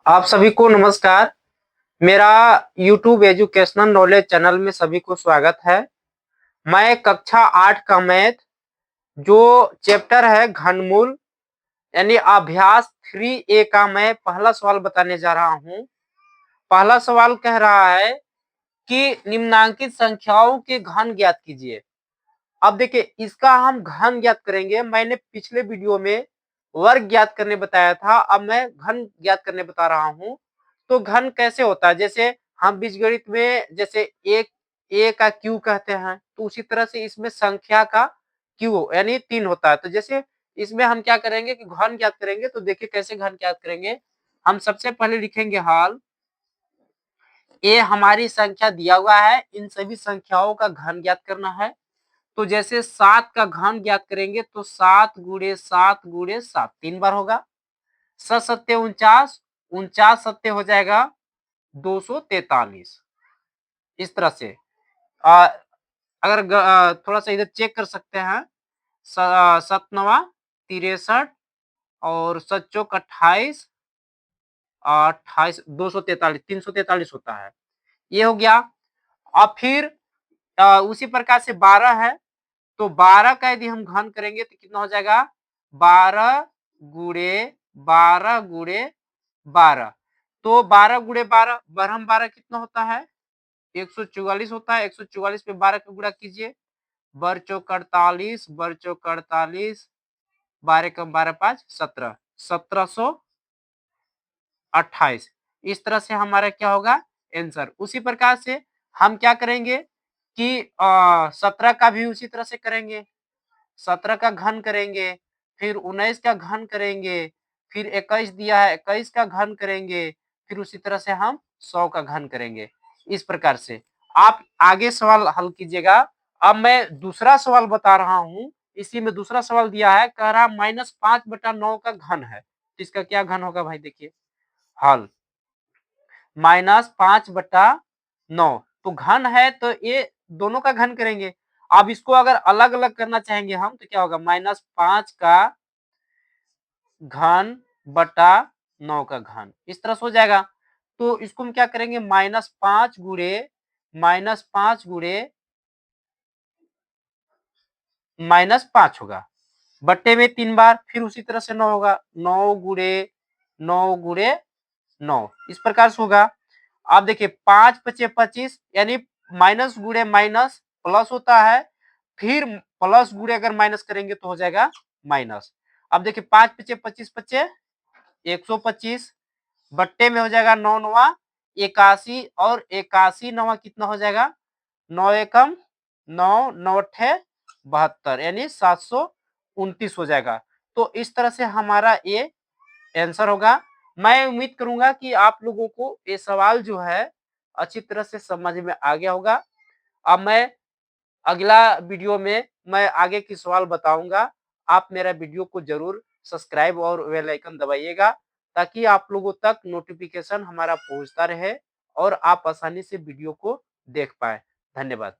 आप सभी को नमस्कार। मेरा YouTube एजुकेशनल नॉलेज चैनल में सभी को स्वागत है। मैं कक्षा 8 का मैथ जो चैप्टर है घनमूल यानी अभ्यास 3A का मैं पहला सवाल बताने जा रहा हूँ। पहला सवाल कह रहा है कि निम्नांकित संख्याओं के घन ज्ञात कीजिए। अब देखिए इसका हम घन ज्ञात करेंगे। मैंने पिछले वीडियो में वर्ग ज्ञात करने बताया था, अब मैं घन ज्ञात करने बता रहा हूँ। तो घन कैसे होता है, जैसे हम बीजगणित में जैसे एक ए का क्यू कहते हैं, तो उसी तरह से इसमें संख्या का क्यू यानी 3 होता है। तो जैसे इसमें हम क्या करेंगे कि घन ज्ञात करेंगे, तो देखिए कैसे घन ज्ञात करेंगे। हम सबसे पहले लिखेंगे हल ए हमारी संख्या दिया हुआ है, इन सभी संख्याओं का घन ज्ञात करना है। तो जैसे 7 का घन ज्ञात करेंगे तो 7 गुणे 7 गुणे 7 3 बार होगा। 7 सत्ते 49, 49 सत्ते हो जाएगा 243। इस तरह से अ, अगर थोड़ा सा इधर चेक कर सकते हैं। 7 नवा 63 और 7 चौक 28, 28 243 343 होता है। ये हो गया। अब फिर उसी प्रकार से 12 है, तो 12 का यदि हम घन करेंगे तो कितना हो जाएगा 12 गुणे 12 गुणे 12। तो 12 गुणे 12 बरहम 12 कितना होता है 144 होता है। 144 पे 12 का गुणा कीजिए। बर चौक 48, बर चौक 48, 12 कम 12 5 17, 1728। इस तरह से हमारा क्या होगा आंसर। उसी प्रकार से हम क्या करेंगे कि 17 का भी उसी तरह से करेंगे। 17 का घन करेंगे, फिर 19 का घन करेंगे, फिर 21 दिया है 21 का घन करेंगे, फिर उसी तरह से हम 100 का घन करेंगे। इस प्रकार से आप आगे सवाल हल कीजिएगा। अब मैं दूसरा सवाल बता रहा हूँ। इसी में दूसरा सवाल दिया है, कह रहा -5/9 का घन है, तो इसका क्या घन होगा भाई देखिए हल। -5/9 तो घन है, तो ये दोनों का घन करेंगे। अब इसको अगर अलग अलग करना चाहेंगे हम तो क्या होगा -5 का घन बटा 9 का घन, इस तरह से हो जाएगा। तो इसको हम क्या करेंगे -5 गुणे -5 होगा बट्टे में 3 बार, फिर उसी तरह से 9 होगा 9 गुणे 9 गुणे 9, इस प्रकार से होगा। आप देखिए 5 पचे 25 यानी माइनस गुणे माइनस प्लस होता है, फिर प्लस गुणे अगर माइनस करेंगे तो हो जाएगा माइनस। अब देखिए 5 पचे 25 पचे 125 बट्टे में हो जाएगा 9 नवा 81 और 81 नवा कितना हो जाएगा 9 एकम 9 9 अट्ठे 72 यानी 729 हो जाएगा। तो इस तरह से हमारा ये आंसर होगा। मैं उम्मीद करूंगा कि आप लोगों को ये सवाल जो है अच्छी तरह से समझ में आ गया होगा। अब मैं अगला वीडियो में मैं आगे की सवाल बताऊंगा। आप मेरा वीडियो को जरूर सब्सक्राइब और बेल आइकन दबाइएगा, ताकि आप लोगों तक नोटिफिकेशन हमारा पहुंचता रहे और आप आसानी से वीडियो को देख पाए। धन्यवाद।